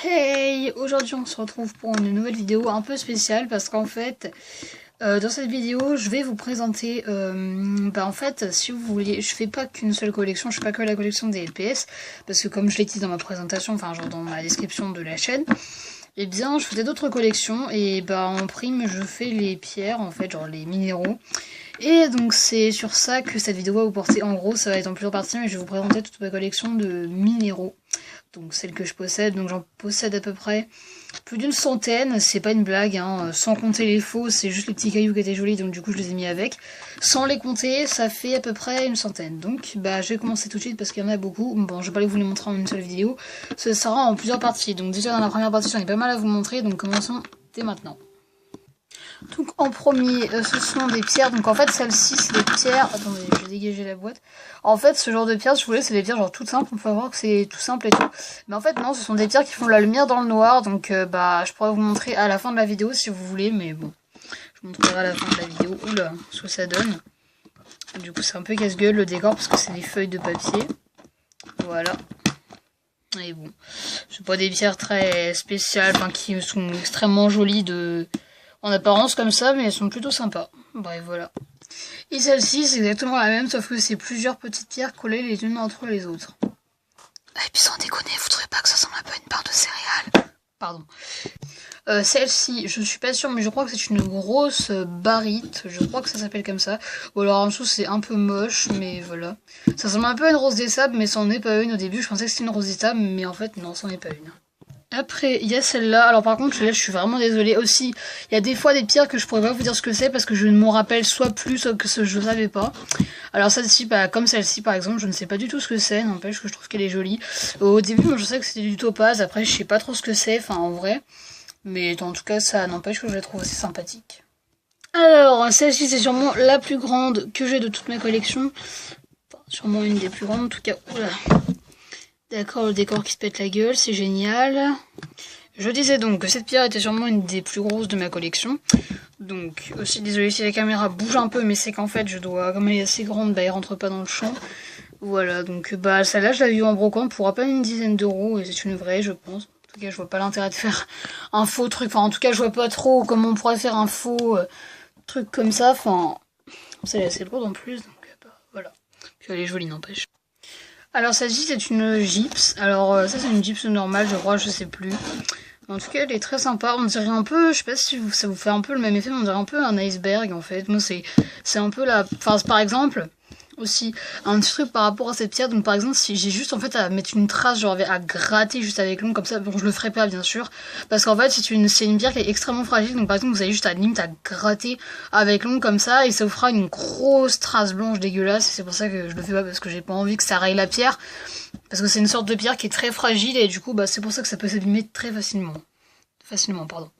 Hey! Aujourd'hui on se retrouve pour une nouvelle vidéo un peu spéciale parce qu'en fait dans cette vidéo je vais vous présenter en fait si vous voulez, je fais pas qu'une seule collection, je fais pas que la collection des LPS parce que comme je l'ai dit dans ma présentation, enfin genre dans ma description de la chaîne, et bien je faisais d'autres collections et en prime je fais les pierres en fait, genre les minéraux. Et donc c'est sur ça que cette vidéo va vous porter. En gros ça va être en plusieurs parties mais je vais vous présenter toute ma collection de minéraux. Donc celle que je possède, donc j'en possède à peu près plus d'une centaine, c'est pas une blague, hein, sans compter les faux, c'est juste les petits cailloux qui étaient jolis, donc du coup je les ai mis avec. Sans les compter, ça fait à peu près une centaine. Donc je vais commencer tout de suite parce qu'il y en a beaucoup. Bon, je vais pas vous les montrer en une seule vidéo, ce sera en plusieurs parties. Donc déjà dans la première partie j'en ai pas mal à vous montrer, donc commençons dès maintenant. Donc en premier, ce sont des pierres. Donc en fait, celle-ci, c'est des pierres. Attendez, je vais dégager la boîte. En fait, ce genre de pierres, si vous voulez, c'est des pierres genre toutes simples. On peut voir que c'est tout simple et tout. Mais en fait, non, ce sont des pierres qui font la lumière dans le noir. Donc je pourrais vous montrer à la fin de la vidéo si vous voulez. Mais bon, je vous montrerai à la fin de la vidéo. Oula, ce que ça donne. Du coup, c'est un peu casse-gueule le décor parce que c'est des feuilles de papier. Voilà. Et bon, c'est pas des pierres très spéciales, enfin qui sont extrêmement jolies en apparence comme ça, mais elles sont plutôt sympas. Bref, voilà. Et celle-ci, c'est exactement la même, sauf que c'est plusieurs petites pierres collées les unes entre les autres. Et puis sans déconner, vous trouvez pas que ça ressemble un peu à une barre de céréales? Pardon. Celle-ci, je suis pas sûre, mais je crois que c'est une grosse barite. Je crois que ça s'appelle comme ça. Ou alors en dessous, c'est un peu moche, mais voilà. Ça ressemble un peu à une rose des sables, mais c'en est pas une. Au début, je pensais que c'était une rose des sables, mais en fait, non, c'en est pas une. Après, il y a celle-là. Alors par contre, celle-là, je suis vraiment désolée. Aussi, il y a des fois des pierres que je pourrais pas vous dire ce que c'est parce que je ne m'en rappelle soit plus, soit que je ne savais pas. Alors celle-ci, comme celle-ci par exemple, je ne sais pas du tout ce que c'est. N'empêche que je trouve qu'elle est jolie. Au début, moi, je sais que c'était du topaz. Après, je sais pas trop ce que c'est, enfin en vrai. Mais en tout cas, ça n'empêche que je la trouve assez sympathique. Alors, celle-ci, c'est sûrement la plus grande que j'ai de toute ma collection. Enfin, sûrement une des plus grandes, en tout cas. Oula. D'accord, le décor qui se pète la gueule, c'est génial. Je disais donc que cette pierre était sûrement une des plus grosses de ma collection. Donc, aussi désolé si la caméra bouge un peu, mais c'est qu'en fait, comme elle est assez grande, elle rentre pas dans le champ. Voilà, donc celle-là, je l'avais eu en brocante pour à peine une dizaine d'euros, et c'est une vraie, je pense. En tout cas, je vois pas l'intérêt de faire un faux truc. Enfin, en tout cas, je vois pas trop comment on pourrait faire un faux truc comme ça. Enfin, c'est assez lourde en plus, donc voilà. Puis elle est jolie, n'empêche. Alors, celle-ci, c'est une gypse. Alors, ça, c'est une gypse normale, je crois, je sais plus. En tout cas, elle est très sympa. On dirait un peu, je sais pas si ça vous fait un peu le même effet, mais on dirait un peu un iceberg, en fait. Moi, c'est un peu la... Enfin, par exemple... Aussi un petit truc par rapport à cette pierre, donc par exemple si j'ai juste en fait à mettre une trace, genre à gratter juste avec l'ongle comme ça, bon je le ferai pas bien sûr parce qu'en fait c'est une pierre qui est extrêmement fragile, donc par exemple vous avez juste à limite à gratter avec l'ongle comme ça et ça vous fera une grosse trace blanche dégueulasse, et c'est pour ça que je le fais pas parce que j'ai pas envie que ça raye la pierre, parce que c'est une sorte de pierre qui est très fragile et du coup c'est pour ça que ça peut s'abîmer très facilement pardon.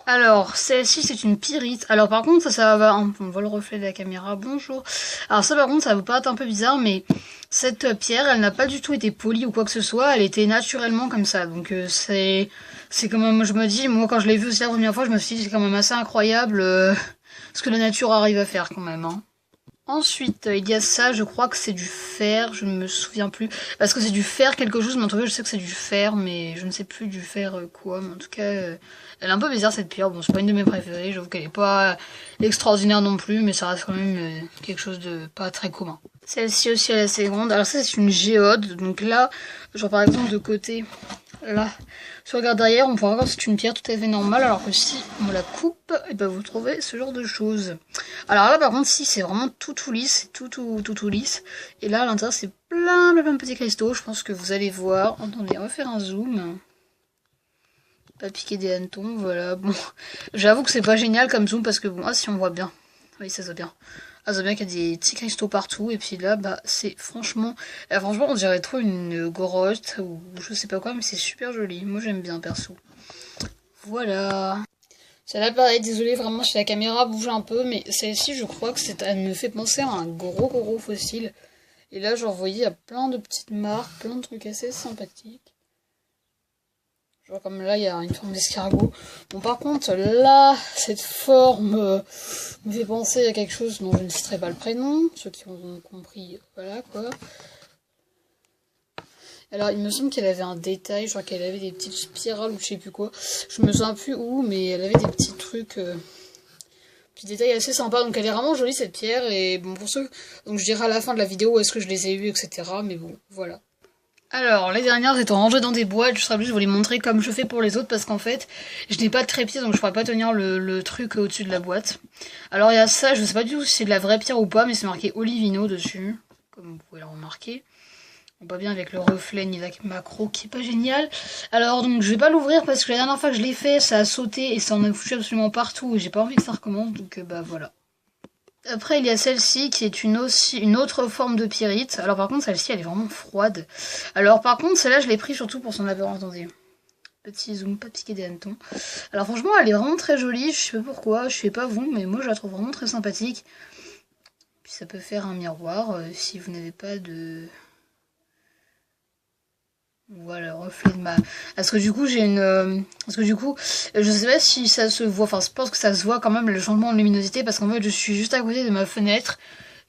Alors, celle-ci, c'est une pyrite. Alors, par contre, ça va... On voit le reflet de la caméra. Bonjour. Alors, ça, par contre, ça va paraître un peu bizarre, mais cette pierre, elle n'a pas du tout été polie ou quoi que ce soit. Elle était naturellement comme ça. Donc, c'est quand même... Je me dis, moi, quand je l'ai vu aussi la première fois, je me suis dit, c'est quand même assez incroyable ce que la nature arrive à faire, quand même, hein. Ensuite, il y a ça, je crois que c'est du fer, je ne me souviens plus. Parce que c'est du fer quelque chose, mais en tout cas, je sais que c'est du fer, mais je ne sais plus du fer quoi. Mais en tout cas, elle est un peu bizarre cette pierre. Bon, c'est pas une de mes préférées, j'avoue qu'elle est pas extraordinaire non plus, mais ça reste quand même quelque chose de pas très commun. Celle-ci aussi, elle est assez grande. Alors ça, c'est une géode. Donc là, genre par exemple de côté, là, si on regarde derrière, on pourra voir que c'est une pierre tout à fait normale, alors que si on la coupe, et vous trouvez ce genre de choses. Alors là, par contre, si c'est vraiment tout lisse, tout lisse. Et là, à l'intérieur, c'est plein de petits cristaux. Je pense que vous allez voir. Attendez, on va faire un zoom. Pas piquer des hannetons, voilà. Bon, j'avoue que c'est pas génial comme zoom parce que bon, si on voit bien. Oui, ça se voit bien. Ah, ça se voit bien qu'il y a des petits cristaux partout. Et puis là, c'est franchement... franchement, on dirait trop une grotte ou je sais pas quoi, mais c'est super joli. Moi, j'aime bien, perso. Voilà. Celle-là, pareil, désolé vraiment si la caméra bouge un peu, mais celle-ci, je crois que elle me fait penser à un gros fossile. Et là, genre, vous voyez, il y a plein de petites marques, plein de trucs assez sympathiques. Genre comme là, il y a une forme d'escargot. Bon, par contre, là, cette forme me fait penser à quelque chose dont je ne citerai pas le prénom. Ceux qui ont compris, voilà, quoi. Alors il me semble qu'elle avait un détail, genre qu'elle avait des petites spirales ou je sais plus quoi. Je me souviens plus où, mais elle avait des petits trucs, petits détails assez sympas. Donc elle est vraiment jolie cette pierre. Et bon pour ceux, donc je dirai à la fin de la vidéo où est-ce que je les ai eues, etc. Mais bon, voilà. Alors, les dernières étant rangées dans des boîtes, je serais obligée de vous les montrer comme je fais pour les autres parce qu'en fait, je n'ai pas de trépied donc je pourrais pas tenir le truc au-dessus de la boîte. Alors il y a ça, je sais pas du tout si c'est de la vraie pierre ou pas, mais c'est marqué Olivino dessus, comme vous pouvez le remarquer. Pas bien avec le reflet ni avec macro qui est pas génial. Alors donc je vais pas l'ouvrir parce que la dernière fois que je l'ai fait, ça a sauté et ça en a foutu absolument partout et j'ai pas envie que ça recommence donc bah voilà. Après, il y a celle-ci qui est une autre forme de pyrite. Alors par contre, celle-ci, elle est vraiment froide. Alors par contre, celle-là, je l'ai pris surtout pour son apparence. Attendez. Petit zoom, pas piquer des hannetons. Alors franchement, elle est vraiment très jolie. Je sais pas pourquoi, je sais pas vous, mais moi, je la trouve vraiment très sympathique. Puis ça peut faire un miroir si vous n'avez pas de... Voilà, le reflet de ma... Parce que du coup, j'ai une... Parce que du coup, je sais pas si ça se voit... Enfin, je pense que ça se voit quand même, le changement de luminosité, parce qu'en fait, je suis juste à côté de ma fenêtre,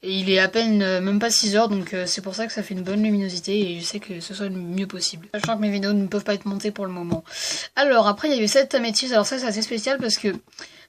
et il est à peine, même pas 6 heures, donc c'est pour ça que ça fait une bonne luminosité, et je sais que ce soit le mieux possible. Sachant que mes vidéos ne peuvent pas être montées pour le moment. Alors, après, il y a eu cette améthyste, alors ça, c'est assez spécial, parce que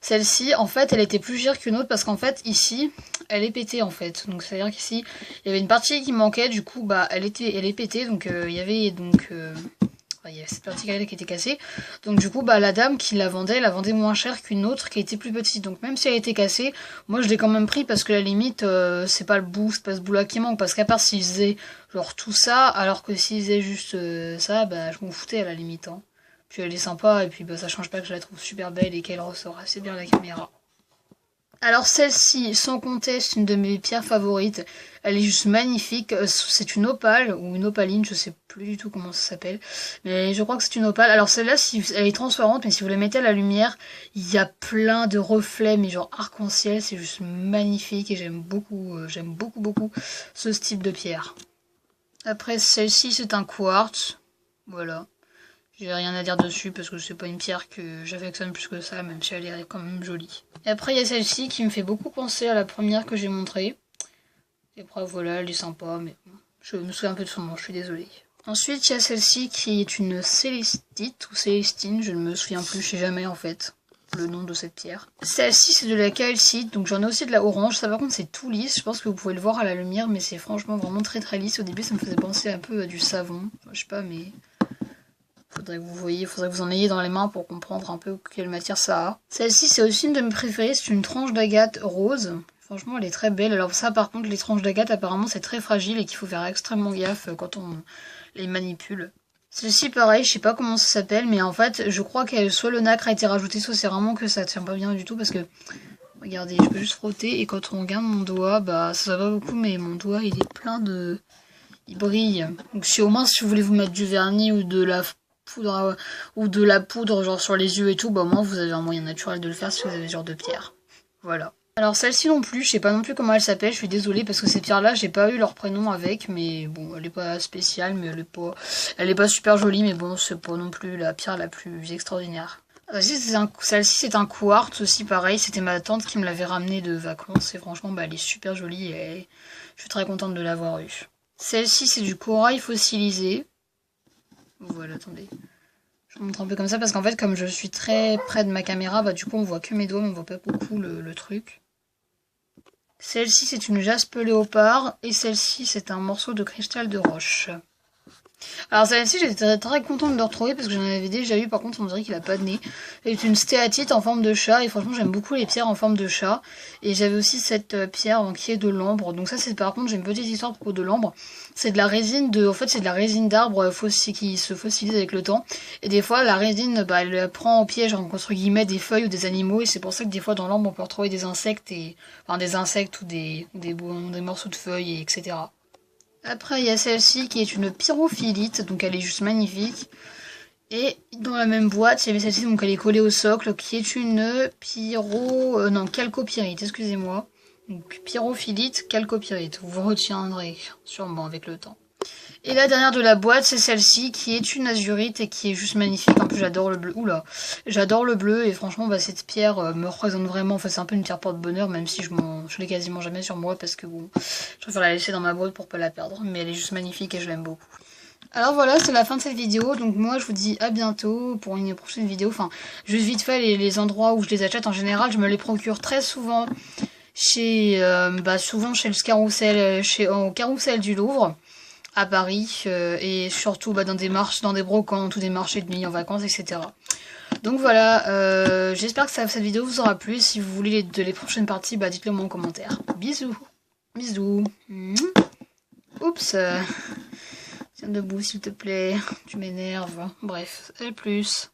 celle-ci, en fait, elle était plus chère qu'une autre, parce qu'en fait, ici... elle est pétée en fait, donc c'est à dire qu'ici il y avait une partie qui manquait, du coup bah elle est pétée, donc il y avait donc il y avait cette partie qui était cassée, donc du coup bah la dame qui la vendait moins cher qu'une autre qui était plus petite, donc même si elle était cassée, moi je l'ai quand même pris parce que la limite c'est pas le bout, c'est pas ce bout là qui manque, parce qu'à part s'ils faisaient genre tout ça, alors que s'ils faisaient juste ça, bah je m'en foutais à la limite, hein. Puis elle est sympa et puis bah ça change pas que je la trouve super belle et qu'elle ressort assez bien à la caméra. Alors celle-ci, sans conteste, une de mes pierres favorites. Elle est juste magnifique. C'est une opale ou une opaline, je sais plus du tout comment ça s'appelle. Mais je crois que c'est une opale. Alors celle-là, elle est transparente, mais si vous la mettez à la lumière, il y a plein de reflets, mais genre arc-en-ciel. C'est juste magnifique et j'aime beaucoup ce style de pierre. Après celle-ci, c'est un quartz. Voilà. J'ai rien à dire dessus parce que c'est pas une pierre que j'affectionne plus que ça, même si elle est quand même jolie. Et après il y a celle-ci qui me fait beaucoup penser à la première que j'ai montrée. Et après voilà, elle est sympa, mais je me souviens un peu de son nom, je suis désolée. Ensuite il y a celle-ci qui est une célestite ou célestine, je ne me souviens plus, je sais jamais en fait le nom de cette pierre. Celle-ci c'est de la calcite, donc j'en ai aussi de la orange, ça par contre c'est tout lisse, je pense que vous pouvez le voir à la lumière, mais c'est franchement vraiment très lisse. Au début ça me faisait penser un peu à du savon, enfin, je sais pas mais... faudrait que vous voyez, faudrait que vous en ayez dans les mains pour comprendre un peu quelle matière ça a. Celle-ci, c'est aussi une de mes préférées, c'est une tranche d'agate rose. Franchement, elle est très belle. Alors ça, par contre, les tranches d'agate, apparemment, c'est très fragile et qu'il faut faire extrêmement gaffe quand on les manipule. Celle-ci, pareil, je sais pas comment ça s'appelle, mais en fait, je crois que soit le nacre a été rajouté, soit c'est vraiment que ça tient pas bien du tout, parce que, regardez, je peux juste frotter, et quand on regarde mon doigt, bah, ça va pas beaucoup, mais mon doigt, il est plein de... il brille. Donc si au moins, si vous voulez vous mettre du vernis ou de la poudre genre sur les yeux et tout, bah au moins vous avez un moyen naturel de le faire si vous avez ce genre de pierre. Voilà. Alors celle-ci non plus, je sais pas non plus comment elle s'appelle, je suis désolée parce que ces pierres-là, j'ai pas eu leur prénom avec, mais bon, elle est pas spéciale, mais elle est pas super jolie, mais bon, c'est pas non plus la pierre la plus extraordinaire. Celle-ci c'est un quartz aussi pareil, c'était ma tante qui me l'avait ramené de vacances et franchement bah elle est super jolie et je suis très contente de l'avoir eue. Celle-ci c'est du corail fossilisé. Voilà, attendez. Je vous montre un peu comme ça parce qu'en fait, comme je suis très près de ma caméra, bah du coup on voit que mes doigts, mais on voit pas beaucoup le truc. Celle-ci c'est une jaspe léopard et celle-ci c'est un morceau de cristal de roche. Alors celle-ci j'étais très contente de le retrouver parce que j'en avais déjà eu, par contre on dirait qu'il a pas de nez. C'est une stéatite en forme de chat et franchement j'aime beaucoup les pierres en forme de chat. Et j'avais aussi cette pierre qui est de l'ambre, donc ça c'est par contre j'ai une petite histoire à propos de l'ambre. C'est de la résine en fait c'est de la résine d'arbre qui se fossilise avec le temps. Et des fois la résine bah, elle prend au piège entre guillemets des feuilles ou des animaux et c'est pour ça que des fois dans l'ambre on peut retrouver des insectes ou des morceaux de feuilles etc. Après, il y a celle-ci qui est une pyrophilite, donc elle est juste magnifique. Et dans la même boîte, il y avait celle-ci, donc elle est collée au socle, qui est une calcopyrite, excusez-moi. Donc pyrophilite, calcopyrite, vous retiendrez sûrement avec le temps. Et la dernière de la boîte, c'est celle-ci, qui est une azurite et qui est juste magnifique. En plus, j'adore le bleu. Oula, j'adore le bleu et franchement, bah, cette pierre me représente vraiment. Enfin, c'est un peu une pierre porte-bonheur, même si je l'ai quasiment jamais sur moi parce que bon, je préfère la laisser dans ma boîte pour pas la perdre. Mais elle est juste magnifique et je l'aime beaucoup. Alors voilà, c'est la fin de cette vidéo. Donc moi, je vous dis à bientôt pour une prochaine vidéo. Enfin, juste vite fait, les endroits où je les achète en général, je me les procure très souvent chez, souvent chez le Carrousel, au Carrousel du Louvre à Paris, et surtout dans des marches, dans des brocantes ou des marchés de nuit en vacances, etc. Donc voilà, j'espère que cette vidéo vous aura plu. Si vous voulez les prochaines parties, dites-le moi en commentaire. Bisous. Bisous. Oups. Tiens debout s'il te plaît. Tu m'énerves. Bref, à plus.